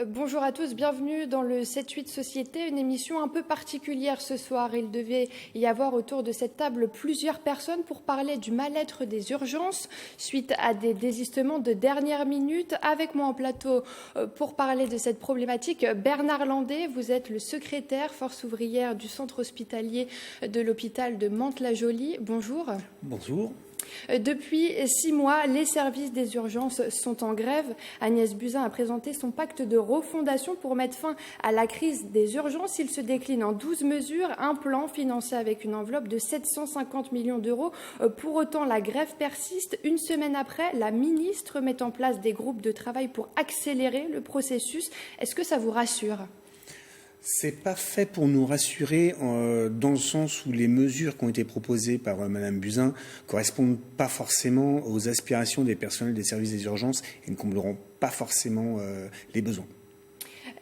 Bonjour à tous, bienvenue dans le 7-8 Société, une émission un peu particulière ce soir. Il devait y avoir autour de cette table plusieurs personnes pour parler du mal-être des urgences suite à des désistements de dernière minute. Avec moi en plateau pour parler de cette problématique, Bernard Landais, vous êtes le secrétaire force ouvrière du centre hospitalier de l'hôpital de Mantes-la-Jolie. Bonjour. Bonjour. Depuis 6 mois, les services des urgences sont en grève. Agnès Buzyn a présenté son pacte de refondation pour mettre fin à la crise des urgences. Il se décline en 12 mesures, un plan financé avec une enveloppe de 750 millions d'euros. Pour autant, la grève persiste. Une semaine après, la ministre met en place des groupes de travail pour accélérer le processus. Est-ce que ça vous rassure ? C'est pas fait pour nous rassurer dans le sens où les mesures qui ont été proposées par Madame Buzyn correspondent pas forcément aux aspirations des personnels des services des urgences et ne combleront pas forcément les besoins.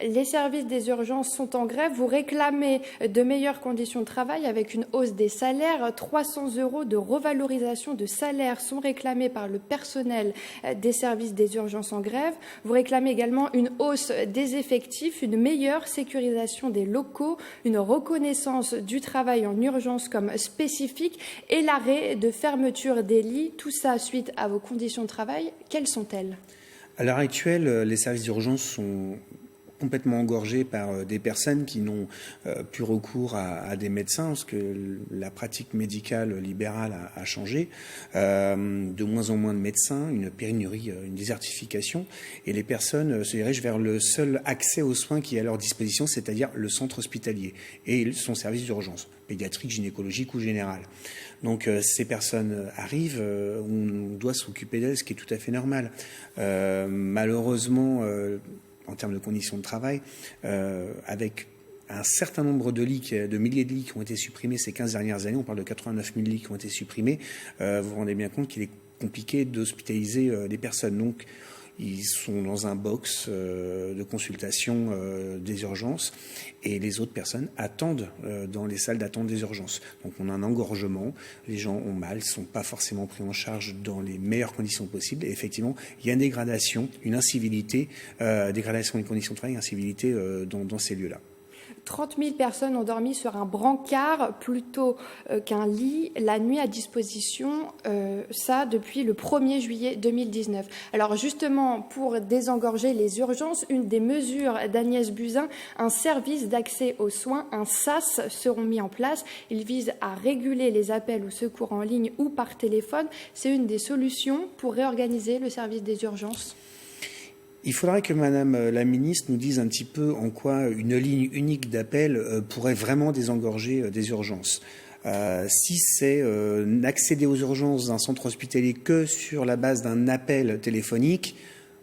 Les services des urgences sont en grève. Vous réclamez de meilleures conditions de travail avec une hausse des salaires. 300 € de revalorisation de salaire sont réclamés par le personnel des services des urgences en grève. Vous réclamez également une hausse des effectifs, une meilleure sécurisation des locaux, une reconnaissance du travail en urgence comme spécifique et l'arrêt de fermeture des lits. Tout ça suite à vos conditions de travail. Quelles sont-elles ? À l'heure actuelle, les services d'urgence sont complètement engorgés par des personnes qui n'ont plus recours à des médecins parce que la pratique médicale libérale a changé. De moins en moins de médecins, une pénurie, une désertification, et les personnes se dirigent vers le seul accès aux soins qui est à leur disposition, c'est-à-dire le centre hospitalier et son service d'urgence, pédiatrique, gynécologique ou général. Donc ces personnes arrivent, on doit s'occuper d'elles, ce qui est tout à fait normal. Malheureusement, en termes de conditions de travail, avec un certain nombre de lits, de milliers de lits qui ont été supprimés ces 15 dernières années, on parle de 89 000 lits qui ont été supprimés, vous vous rendez bien compte qu'il est compliqué d'hospitaliser des personnes. Donc, ils sont dans un box de consultation des urgences et les autres personnes attendent dans les salles d'attente des urgences. Donc on a un engorgement, les gens ont mal, ne sont pas forcément pris en charge dans les meilleures conditions possibles. Et effectivement, il y a une dégradation, une incivilité, dégradation des conditions de travail, incivilité dans ces lieux-là. 30 000 personnes ont dormi sur un brancard plutôt qu'un lit la nuit à disposition, ça depuis le 1er juillet 2019. Alors justement, pour désengorger les urgences, une des mesures d'Agnès Buzyn, un service d'accès aux soins, un SAS, seront mis en place. Il vise à réguler les appels au secours en ligne ou par téléphone. C'est une des solutions pour réorganiser le service des urgences. Il faudrait que Madame la ministre nous dise un petit peu en quoi une ligne unique d'appel pourrait vraiment désengorger des urgences. Si c'est n'accéder aux urgences d'un centre hospitalier que sur la base d'un appel téléphonique,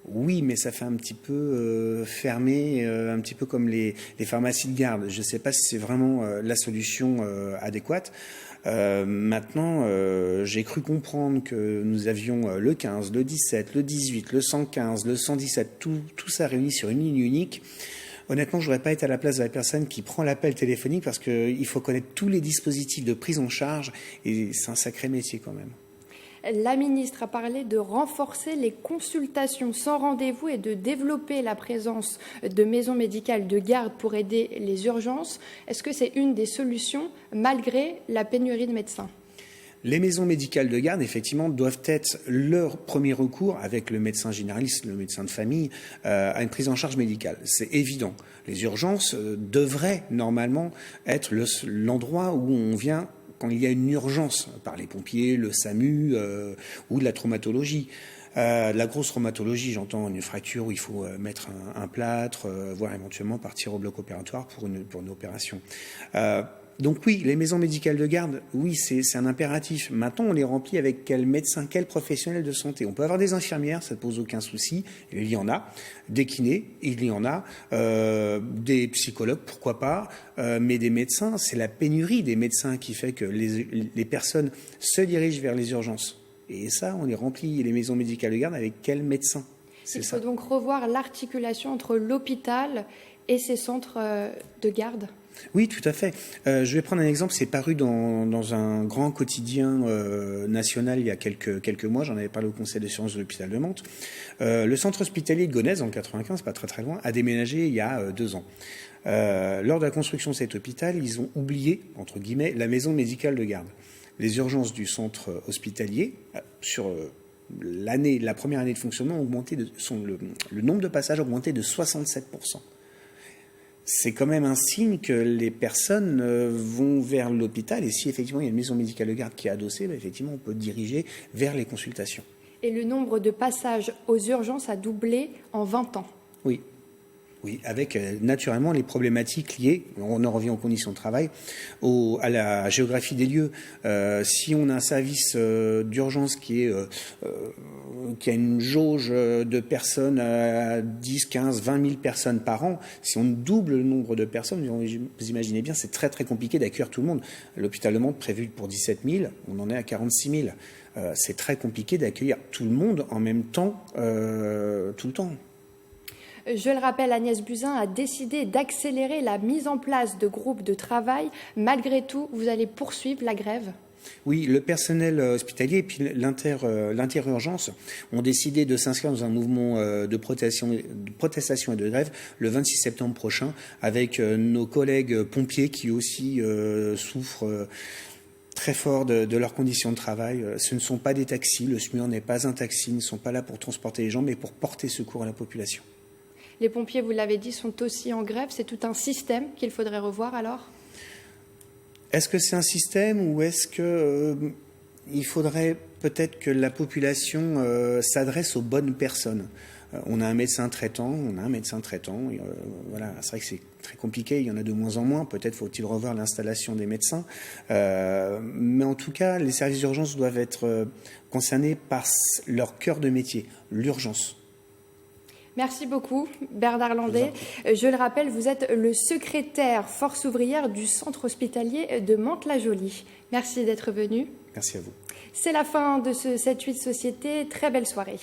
oui, mais ça fait un petit peu fermé, un petit peu comme les pharmacies de garde. Je ne sais pas si c'est vraiment la solution adéquate. Maintenant, j'ai cru comprendre que nous avions le 15, le 17, le 18, le 115, le 117, tout ça réuni sur une ligne unique. Honnêtement, je ne voudrais pas être à la place de la personne qui prend l'appel téléphonique parce qu'il faut connaître tous les dispositifs de prise en charge et c'est un sacré métier quand même. La ministre a parlé de renforcer les consultations sans rendez-vous et de développer la présence de maisons médicales de garde pour aider les urgences. Est-ce que c'est une des solutions malgré la pénurie de médecins ? Les maisons médicales de garde, effectivement, doivent être leur premier recours avec le médecin généraliste, le médecin de famille, à une prise en charge médicale. C'est évident. Les urgences devraient normalement être l'endroit où on vient quand il y a une urgence, par les pompiers, le SAMU ou de la traumatologie. La grosse traumatologie, j'entends une fracture où il faut mettre un plâtre, voire éventuellement partir au bloc opératoire pour une opération. Donc oui, les maisons médicales de garde, oui, c'est un impératif. Maintenant, on les remplit avec quel médecin, quel professionnel de santé. On peut avoir des infirmières, ça ne pose aucun souci, il y en a. Des kinés, il y en a. Des psychologues, pourquoi pas. Mais des médecins, c'est la pénurie des médecins qui fait que les personnes se dirigent vers les urgences. Et ça, on les remplit, les maisons médicales de garde, avec quel médecin ? Il faut donc revoir l'articulation entre l'hôpital et ces centres de garde. Oui, tout à fait. Je vais prendre un exemple, c'est paru dans un grand quotidien national il y a quelques mois, j'en avais parlé au conseil de surveillance de l'hôpital de Mantes. Le centre hospitalier de Gonesse, en 95, pas très très loin, a déménagé il y a 2 ans. Lors de la construction de cet hôpital, ils ont oublié, entre guillemets, la maison médicale de garde. Les urgences du centre hospitalier, sur la première année de fonctionnement, le nombre de passages a augmenté de 67%. C'est quand même un signe que les personnes vont vers l'hôpital, et si effectivement il y a une maison médicale de garde qui est adossée, effectivement on peut diriger vers les consultations. Et le nombre de passages aux urgences a doublé en 20 ans. Oui. Oui, avec naturellement les problématiques liées, on en revient aux conditions de travail, à la géographie des lieux. Si on a un service d'urgence qui a une jauge de personnes à 10, 15, 20 000 personnes par an, si on double le nombre de personnes, vous imaginez bien, c'est très très compliqué d'accueillir tout le monde. L'hôpital de Mantes, prévu pour 17 000, on en est à 46 000. C'est très compliqué d'accueillir tout le monde en même temps, tout le temps. Je le rappelle, Agnès Buzyn a décidé d'accélérer la mise en place de groupes de travail. Malgré tout, vous allez poursuivre la grève ? Oui, le personnel hospitalier et puis l'interurgence ont décidé de s'inscrire dans un mouvement de protestation et de grève le 26 septembre prochain avec nos collègues pompiers qui aussi souffrent très fort de leurs conditions de travail. Ce ne sont pas des taxis, le SMUR n'est pas un taxi, ils ne sont pas là pour transporter les gens, mais pour porter secours à la population. Les pompiers, vous l'avez dit, sont aussi en grève. C'est tout un système qu'il faudrait revoir alors ? Est-ce que c'est un système ou est-ce qu'il faudrait peut-être que la population s'adresse aux bonnes personnes ? On a un médecin traitant, voilà, c'est vrai que c'est très compliqué, il y en a de moins en moins, peut-être faut-il revoir l'installation des médecins, mais en tout cas, les services d'urgence doivent être concernés par leur cœur de métier, l'urgence. Merci beaucoup, Bernard Landais. Je le rappelle, vous êtes le secrétaire force ouvrière du centre hospitalier de Mantes-la-Jolie. Merci d'être venu. Merci à vous. C'est la fin de ce 7-8 Société. Très belle soirée.